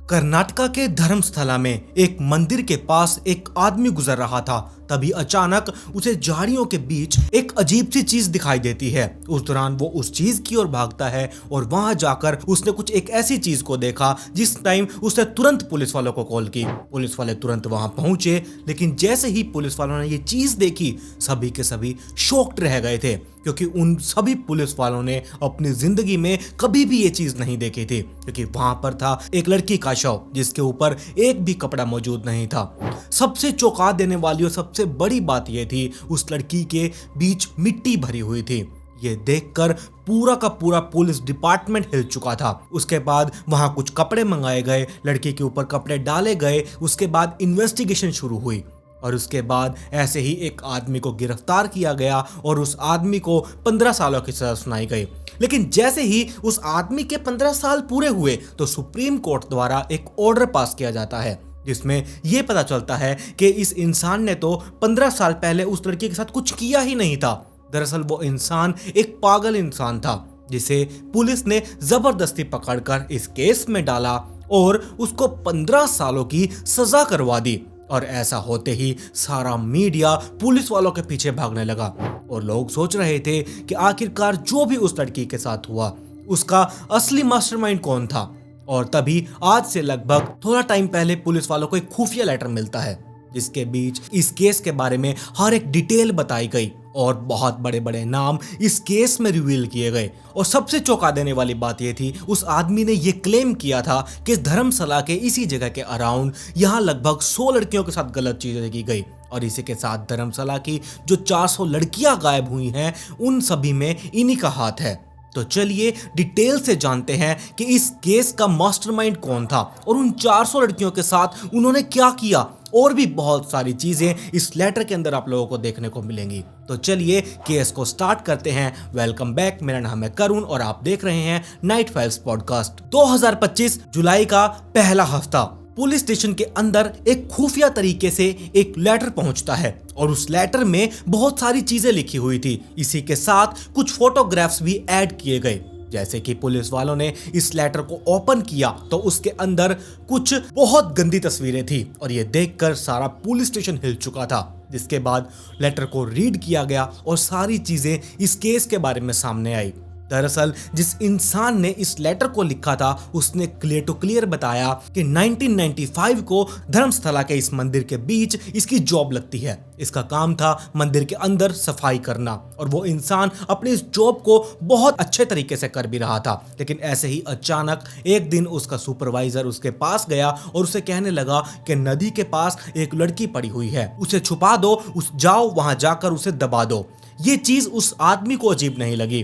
कर्नाटका के धर्मस्थला में एक मंदिर के पास एक आदमी गुजर रहा था। तभी अचानक उसे झाड़ियों के बीच एक अजीब सी चीज दिखाई देती है। उस दौरान वो उस चीज की ओर भागता है और वहां जाकर उसने कुछ एक ऐसी चीज को देखा जिस टाइम उसने तुरंत पुलिस वालों को कॉल की। पुलिस वाले तुरंत वहां पहुंचे, लेकिन जैसे ही पुलिस वालों ने ये चीज देखी सभी के सभी शॉक्ड रह गए थे, क्योंकि उन सभी पुलिस वालों ने अपनी जिंदगी में कभी भी ये चीज नहीं देखी थी। क्योंकि वहां पर था एक लड़की का शव जिसके ऊपर एक भी कपड़ा मौजूद नहीं था। सबसे चौंका देने वाली और सबसे बड़ी बात यह थी, उस लड़की के बीच मिट्टी भरी हुई थी। ये देखकर पूरा का पूरा पुलिस डिपार्टमेंट हिल चुका था। उसके बाद वहां कुछ कपड़े मंगाए गए, लड़की के ऊपर कपड़े डाले गए। उसके बाद इन्वेस्टिगेशन शुरू हुई और उसके बाद ऐसे ही एक आदमी को गिरफ्तार किया गया और उस आदमी को 15 सालों की सजा सुनाई गई। लेकिन जैसे ही उस आदमी के 15 साल पूरे हुए तो सुप्रीम कोर्ट द्वारा एक ऑर्डर पास किया जाता है, जिसमें यह पता चलता है कि इस इंसान ने तो 15 साल पहले उस लड़की के साथ कुछ किया ही नहीं था। दरअसल वो इंसान एक पागल इंसान था जिसे पुलिस ने जबरदस्ती पकड़कर इस केस में डाला और उसको 15 सालों की सजा करवा दी। और ऐसा होते ही सारा मीडिया पुलिस वालों के पीछे भागने लगा और लोग सोच रहे थे कि आखिरकार जो भी उस लड़की के साथ हुआ उसका असली मास्टरमाइंड कौन था। और तभी आज से लगभग थोड़ा टाइम पहले पुलिस वालों को एक खुफिया लेटर मिलता है जिसके बीच इस केस के बारे में हर एक डिटेल बताई गई और बहुत बड़े बड़े नाम इस केस में रिवील किए गए। और सबसे चौंका देने वाली बात यह थी, उस आदमी ने यह क्लेम किया था कि धर्मशाला के इसी जगह के अराउंड यहाँ लगभग 100 लड़कियों के साथ गलत चीजें की गई और इसी के साथ धर्मशाला की जो 400 लड़कियां गायब हुई हैं उन सभी में इन्हीं का हाथ है। तो चलिए डिटेल से जानते हैं कि इस केस का मास्टरमाइंड कौन था और उन 400 लड़कियों के साथ उन्होंने क्या किया। और भी बहुत सारी चीजें इस लेटर के अंदर आप लोगों को देखने को मिलेंगी। तो चलिए केस को स्टार्ट करते हैं। वेलकम बैक, मेरा नाम है करुण और आप देख रहे हैं नाइट फाइल्स पॉडकास्ट। 2025 जुलाई का पहला हफ्ता पुलिस स्टेशन के अंदर एक खुफिया तरीके से एक लेटर पहुंचता है और उस लेटर में बहुत सारी चीजें लिखी हुई थी। इसी के साथ कुछ फोटोग्राफ्स भी ऐड किए गए। जैसे कि पुलिस वालों ने इस लेटर को ओपन किया तो उसके अंदर कुछ बहुत गंदी तस्वीरें थी और ये देखकर सारा पुलिस स्टेशन हिल चुका था। जिसके बाद लेटर को रीड किया गया और सारी चीजें इस केस के बारे में सामने आई। दरअसल जिस इंसान ने इस लेटर को लिखा था उसने क्लियर टू क्लियर बताया कि 1995 को धर्मस्थला के इस मंदिर के बीच इसकी जॉब लगती है। इसका काम था मंदिर के अंदर सफाई करना और वो इंसान अपनी इस जॉब को बहुत अच्छे तरीके से कर भी रहा था। लेकिन ऐसे ही अचानक एक दिन उसका सुपरवाइजर उसके पास गया और उसे कहने लगा कि नदी के पास एक लड़की पड़ी हुई है, उसे छुपा दो, जाओ वहां जाकर उसे दबा दो। ये चीज उस आदमी को अजीब नहीं लगी।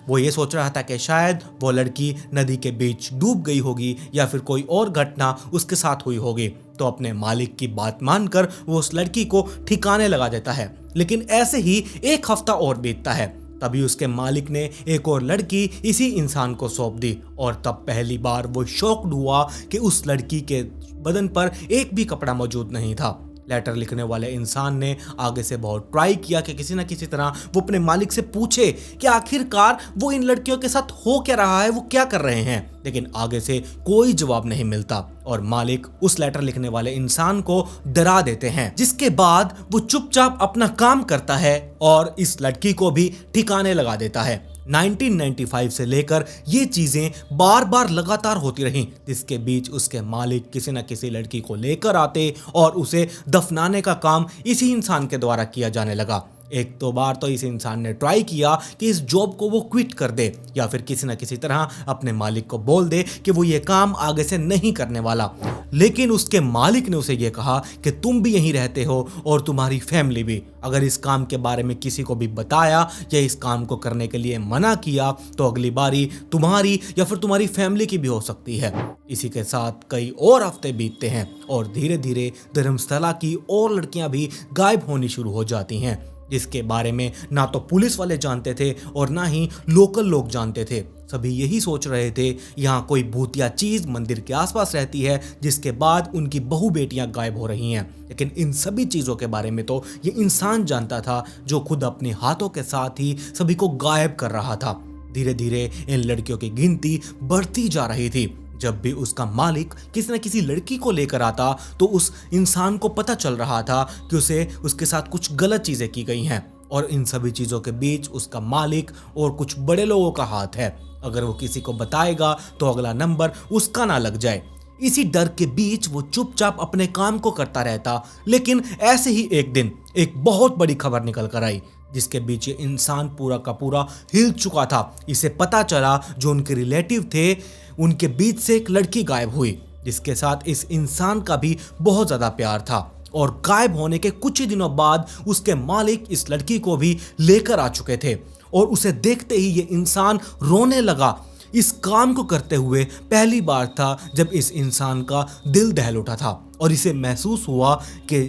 वो ये सोच रहा था कि शायद वो लड़की नदी के बीच डूब गई होगी या फिर कोई और घटना उसके साथ हुई होगी। तो अपने मालिक की बात मानकर वो उस लड़की को ठिकाने लगा देता है। लेकिन ऐसे ही एक हफ्ता और बीतता है, तभी उसके मालिक ने एक और लड़की इसी इंसान को सौंप दी और तब पहली बार वो शॉक्ड हुआ कि उस लड़की के बदन पर एक भी कपड़ा मौजूद नहीं था। लेटर लिखने वाले इंसान ने आगे से बहुत ट्राई किया कि किसी न किसी तरह वो अपने मालिक से पूछे कि आखिरकार वो इन लड़कियों के साथ हो क्या रहा है, वो क्या कर रहे हैं। लेकिन आगे से कोई जवाब नहीं मिलता और मालिक उस लेटर लिखने वाले इंसान को डरा देते हैं। जिसके बाद वो चुपचाप अपना काम करता है और इस लड़की को भी ठिकाने लगा देता है। 1995 से लेकर ये चीजें बार बार लगातार होती रहीं, जिसके बीच उसके मालिक किसी न किसी लड़की को लेकर आते और उसे दफनाने का काम इसी इंसान के द्वारा किया जाने लगा। एक दो बार तो इस इंसान ने ट्राई किया कि इस जॉब को वो क्विट कर दे या फिर किसी न किसी तरह अपने मालिक को बोल दे कि वो ये काम आगे से नहीं करने वाला। लेकिन उसके मालिक ने उसे ये कहा कि तुम भी यहीं रहते हो और तुम्हारी फैमिली भी, अगर इस काम के बारे में किसी को भी बताया या इस काम को करने के लिए मना किया तो अगली बारी तुम्हारी या फिर तुम्हारी फैमिली की भी हो सकती है। इसी के साथ कई और हफ्ते बीतते हैं और धीरे धीरे धर्मस्थला की और लड़कियां भी गायब होनी शुरू हो जाती हैं, जिसके बारे में ना तो पुलिस वाले जानते थे और ना ही लोकल लोग जानते थे। सभी यही सोच रहे थे यहाँ कोई भूतिया चीज मंदिर के आसपास रहती है जिसके बाद उनकी बहु बेटियां गायब हो रही हैं। लेकिन इन सभी चीजों के बारे में तो ये इंसान जानता था जो खुद अपने हाथों के साथ ही सभी को गायब कर रहा था। धीरे धीरे इन लड़कियों की गिनती बढ़ती जा रही थी। जब भी उसका मालिक किसी न किसी लड़की को लेकर आता तो उस इंसान को पता चल रहा था कि उसे उसके साथ कुछ गलत चीजें की गई हैं और इन सभी चीजों के बीच उसका मालिक और कुछ बड़े लोगों का हाथ है। अगर वो किसी को बताएगा तो अगला नंबर उसका ना लग जाए। इसी डर के बीच वो चुपचाप अपने काम को करता रहता। लेकिन ऐसे ही एक दिन एक बहुत बड़ी खबर निकल कर आई जिसके बीच ये इंसान पूरा का पूरा हिल चुका था। इसे पता चला जो उनके रिलेटिव थे उनके बीच से एक लड़की गायब हुई जिसके साथ इस इंसान का भी बहुत ज्यादा प्यार था और गायब होने के कुछ ही दिनों बाद उसके मालिक इस लड़की को भी लेकर आ चुके थे और उसे देखते ही ये इंसान रोने लगा। इस काम को करते हुए पहली बार था जब इस इंसान का दिल दहल उठा था और इसे महसूस हुआ कि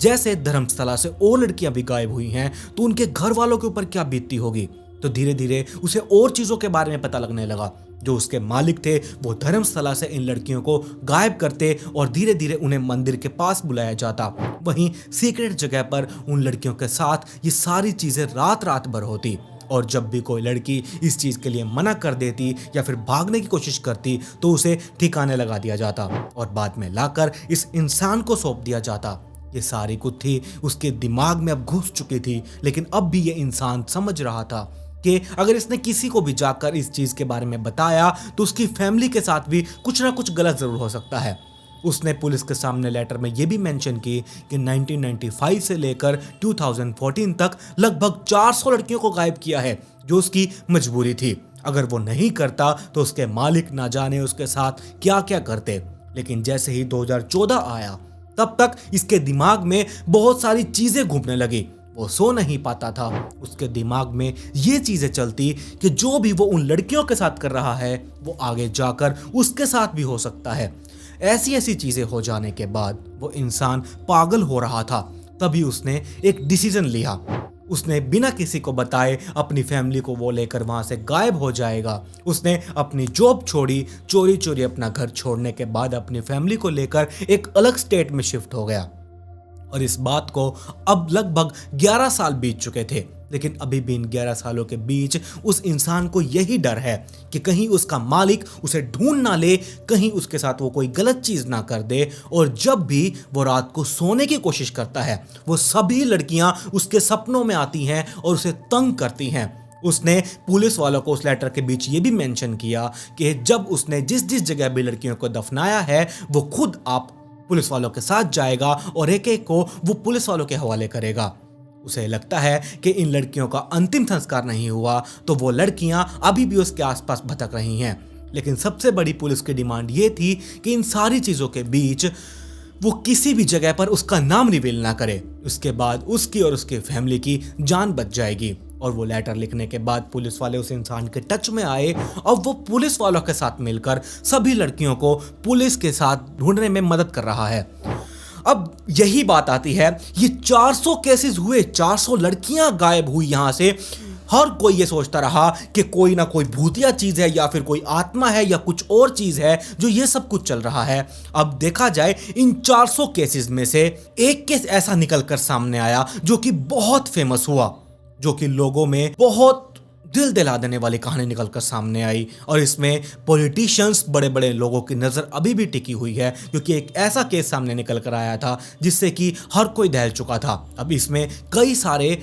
जैसे धर्मस्थला से और लड़कियां भी गायब हुई हैं तो उनके घर वालों के ऊपर क्या बीतती होगी। तो धीरे धीरे उसे और चीजों के बारे में पता लगने लगा। जो उसके मालिक थे वो धर्मस्थला से इन लड़कियों को गायब करते और धीरे धीरे उन्हें मंदिर के पास बुलाया जाता। वहीं सीक्रेट जगह पर उन लड़कियों के साथ ये सारी चीजें रात रात भर होती और जब भी कोई लड़की इस चीज के लिए मना कर देती या फिर भागने की कोशिश करती तो उसे ठिकाने लगा दिया जाता और बाद में लाकर इस इंसान को सौंप दिया जाता। ये सारी गुत्थी उसके दिमाग में अब घुस चुकी थी, लेकिन अब भी ये इंसान समझ रहा था कि अगर इसने किसी को भी जाकर इस चीज के बारे में बताया तो उसकी फैमिली के साथ भी कुछ ना कुछ गलत जरूर हो सकता है। उसने पुलिस के सामने लेटर में यह भी मेंशन की कि 1995 से लेकर 2014 तक लगभग 400 लड़कियों को गायब किया है जो उसकी मजबूरी थी। अगर वो नहीं करता तो उसके मालिक ना जाने उसके साथ क्या क्या करते। लेकिन जैसे ही 2014 आया तब तक इसके दिमाग में बहुत सारी चीजें घूमने लगी। वो सो नहीं पाता था। उसके दिमाग में ये चीजें चलती कि जो भी वो उन लड़कियों के साथ कर रहा है वो आगे जाकर उसके साथ भी हो सकता है। ऐसी ऐसी चीजें हो जाने के बाद वो इंसान पागल हो रहा था। तभी उसने एक डिसीजन लिया। उसने बिना किसी को बताए अपनी फैमिली को वो लेकर वहां से गायब हो जाएगा। उसने अपनी जॉब छोड़ी, चोरी चोरी अपना घर छोड़ने के बाद अपनी फैमिली को लेकर एक अलग स्टेट में शिफ्ट हो गया। और इस बात को अब लगभग 11 साल बीत चुके थे, लेकिन अभी भी इन 11 सालों के बीच उस इंसान को यही डर है कि कहीं उसका मालिक उसे ढूंढ ना ले, कहीं उसके साथ वो कोई गलत चीज ना कर दे। और जब भी वो रात को सोने की कोशिश करता है वो सभी लड़कियां उसके सपनों में आती हैं और उसे तंग करती हैं। उसने पुलिस वालों को उस लेटर के बीच ये भी मेंशन किया कि जब उसने जिस जिस जगह भी लड़कियों को दफनाया है वो खुद आप पुलिस वालों के साथ जाएगा और एक एक को वो पुलिस वालों के हवाले करेगा। उसे लगता है कि इन लड़कियों का अंतिम संस्कार नहीं हुआ तो वो लड़कियां अभी भी उसके आसपास भटक रही हैं। लेकिन सबसे बड़ी पुलिस की डिमांड ये थी कि इन सारी चीजों के बीच वो किसी भी जगह पर उसका नाम रिवील ना करे। उसके बाद उसकी और उसके फैमिली की जान बच जाएगी। और वो लेटर लिखने के बाद पुलिस वाले उस इंसान के टच में आए और वो पुलिस वालों के साथ मिलकर सभी लड़कियों को पुलिस के साथ ढूंढने में मदद कर रहा है। अब यही बात आती है, ये 400 केसेस हुए, 400 लड़कियां गायब हुई यहां से। हर कोई ये सोचता रहा कि कोई ना कोई भूतिया चीज है या फिर कोई आत्मा है या कुछ और चीज है जो ये सब कुछ चल रहा है। अब देखा जाए इन 400 केसेस में से एक केस ऐसा निकलकर सामने आया जो कि बहुत फेमस हुआ, जो कि लोगों में बहुत दिल दिला देने वाली कहानी निकलकर सामने आई। और इसमें पॉलिटिशियंस, बड़े बड़े लोगों की नजर अभी भी टिकी हुई है क्योंकि एक ऐसा केस सामने निकल कर आया था जिससे कि हर कोई दहल चुका था। अब इसमें कई सारे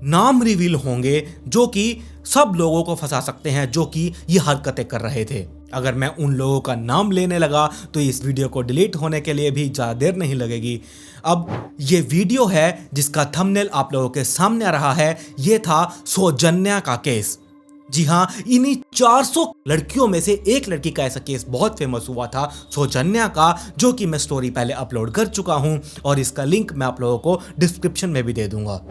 नाम रिवील होंगे जो कि सब लोगों को फंसा सकते हैं जो कि ये हरकतें कर रहे थे। अगर मैं उन लोगों का नाम लेने लगा तो इस वीडियो को डिलीट होने के लिए भी ज़्यादा देर नहीं लगेगी। अब ये वीडियो है जिसका थंबनेल आप लोगों के सामने आ रहा है, ये था सौजन्या का केस। जी हाँ, इन्हीं 400 लड़कियों में से एक लड़की का ऐसा केस बहुत फेमस हुआ था, सौजन्या का, जो कि मैं स्टोरी पहले अपलोड कर चुका हूं और इसका लिंक मैं आप लोगों को डिस्क्रिप्शन में भी दे दूंगा।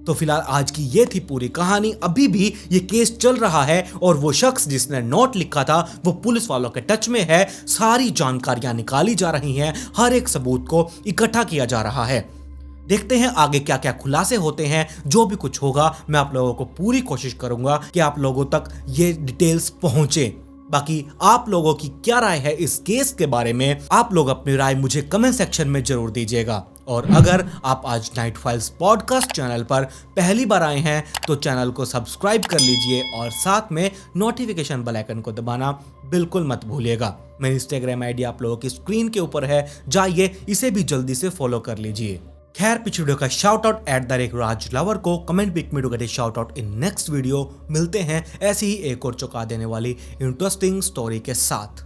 तो फिलहाल आज की ये थी पूरी कहानी। अभी भी ये केस चल रहा है और वो शख्स जिसने नोट लिखा था वो पुलिस वालों के टच में है। सारी जानकारियां निकाली जा रही हैं, हर एक सबूत को इकट्ठा किया जा रहा है। देखते हैं आगे क्या क्या खुलासे होते हैं। जो भी कुछ होगा मैं आप लोगों को पूरी कोशिश करूंगा कि आप लोगों तक ये डिटेल्स पहुंचे। बाकी आप लोगों की क्या राय है इस केस के बारे में, आप लोग अपनी राय मुझे कमेंट सेक्शन में जरूर दीजिएगा। और अगर आप आज नाइट फाइल्स पॉडकास्ट चैनल पर पहली बार आए हैं तो चैनल को सब्सक्राइब कर लीजिए और साथ में नोटिफिकेशन बेल आइकन को दबाना बिल्कुल मत भूलिएगा। मेरी इंस्टाग्राम आईडी आप लोगों की स्क्रीन के ऊपर है, जाइए इसे भी जल्दी से फॉलो कर लीजिए। खैर, पिछले वीडियो का शाउट आउट @राज लवर को कमेंट पिक में do shout out in next video. मिलते हैं ऐसी ही एक और चौंका देने वाली इंटरेस्टिंग स्टोरी के साथ।